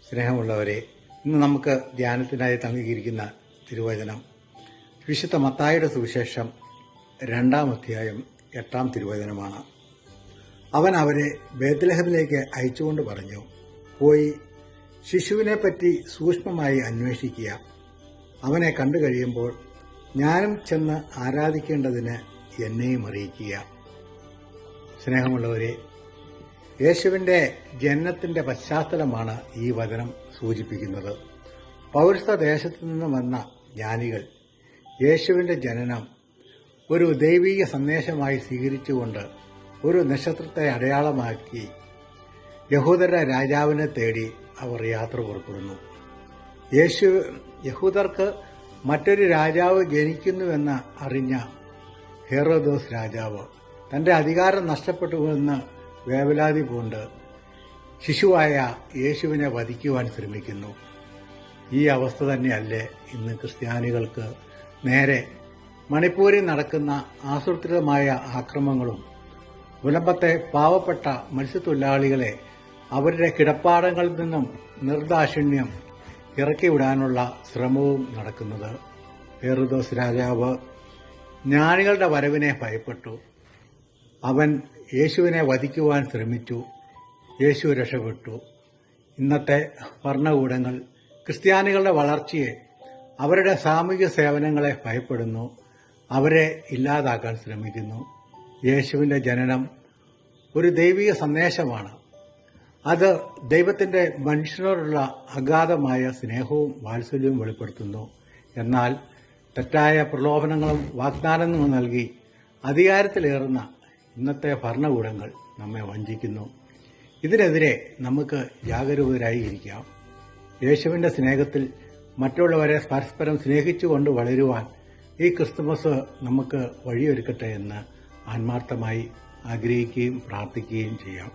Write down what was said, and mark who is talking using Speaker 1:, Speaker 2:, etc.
Speaker 1: സ്നേഹമുള്ളവരെ, ഇന്ന് നമുക്ക് ധ്യാനത്തിനായി നൽകിയിരിക്കുന്ന തിരുവചനം വിശുദ്ധ മത്തായിയുടെ സുവിശേഷം 2-ാം അധ്യായം 8-ാം തിരുവചനമാണ്. അവൻ അവരെ ബേത്ലഹേമിലേക്ക് അയച്ചുകൊണ്ട് പറഞ്ഞു, പോയി ശിശുവിനെപ്പറ്റി സൂക്ഷ്മമായി അന്വേഷിക്കുക. അവനെ കണ്ടു കഴിയുമ്പോൾ ഞാനും ചെന്ന് ആരാധിക്കേണ്ടതിന് എന്നെയും അറിയിക്കുക. സ്നേഹമുള്ളവരെ, യേശുവിന്റെ ജനനത്തിന്റെ പശ്ചാത്തലമാണ് ഈ വചനം സൂചിപ്പിക്കുന്നത്. പൗരസ്ത്യ ദേശത്തു നിന്ന് വന്ന ജ്ഞാനികൾ യേശുവിന്റെ ജനനം ഒരു ദൈവീക സന്ദേശമായി സ്വീകരിച്ചുകൊണ്ട് ഒരു നക്ഷത്രത്തെ അടയാളമാക്കി യഹൂദരുടെ രാജാവിനെ തേടി അവർ യാത്ര പുറപ്പെടുന്നു. യഹൂദർക്ക് മറ്റൊരു രാജാവ് ജനിക്കുന്നുവെന്ന് അറിഞ്ഞ ഹെറോദോസ് രാജാവ് തന്റെ അധികാരം നഷ്ടപ്പെട്ടുവെന്ന് വേവലാതി പൂണ്ട് ശിശുവായ യേശുവിനെ വധിക്കുവാൻ ശ്രമിക്കുന്നു. ഈ അവസ്ഥ തന്നെയല്ലേ ഇന്ന് ക്രിസ്ത്യാനികൾക്ക് നേരെ മണിപ്പൂരിൽ നടക്കുന്ന ആസൂത്രിതമായ ആക്രമണങ്ങളും മുനമ്പത്തെ പാവപ്പെട്ട മത്സ്യത്തൊഴിലാളികളെ അവരുടെ കിടപ്പാടങ്ങളിൽ നിന്നും നിർദാക്ഷിണ്യം ഇറക്കിവിടാനുള്ള ശ്രമവും നടക്കുന്നത്. ഹെറോദോസ് രാജാവ് ജ്ഞാനികളുടെ വരവിനെ ഭയപ്പെട്ടു. അവൻ യേശുവിനെ വധിക്കുവാൻ ശ്രമിച്ചു. യേശു രക്ഷപ്പെട്ടു. ഇന്നത്തെ ഭരണകൂടങ്ങൾ ക്രിസ്ത്യാനികളുടെ വളർച്ചയെ, അവരുടെ സാമൂഹിക സേവനങ്ങളെ ഭയപ്പെടുന്നു. അവരെ ഇല്ലാതാക്കാൻ ശ്രമിക്കുന്നു. യേശുവിന്റെ ജനനം ഒരു ദൈവിക സന്ദേശമാണ്. അത് ദൈവത്തിന്റെ മനുഷ്യരോടുള്ള അഗാധമായ സ്നേഹവും വാത്സല്യവും വെളിപ്പെടുത്തുന്നു. എന്നാൽ തെറ്റായ പ്രലോഭനങ്ങളും വാഗ്ദാനങ്ങളും നൽകി അധികാരത്തിലേറുന്ന ഇന്നത്തെ ഭരണകൂടങ്ങൾ നമ്മെ വഞ്ചിക്കുന്നു. ഇതിനെതിരെ നമുക്ക് ജാഗരൂകരായി ഇരിക്കാം. യേശുവിന്റെ സ്നേഹത്തിൽ മറ്റുള്ളവരെ പരസ്പരം സ്നേഹിച്ചുകൊണ്ട് വളരുവാൻ ഈ ക്രിസ്തുമസ് നമുക്ക് വഴിയൊരുക്കട്ടെ എന്ന് ആത്മാർത്ഥമായി ആഗ്രഹിക്കുകയും പ്രാർത്ഥിക്കുകയും ചെയ്യാം.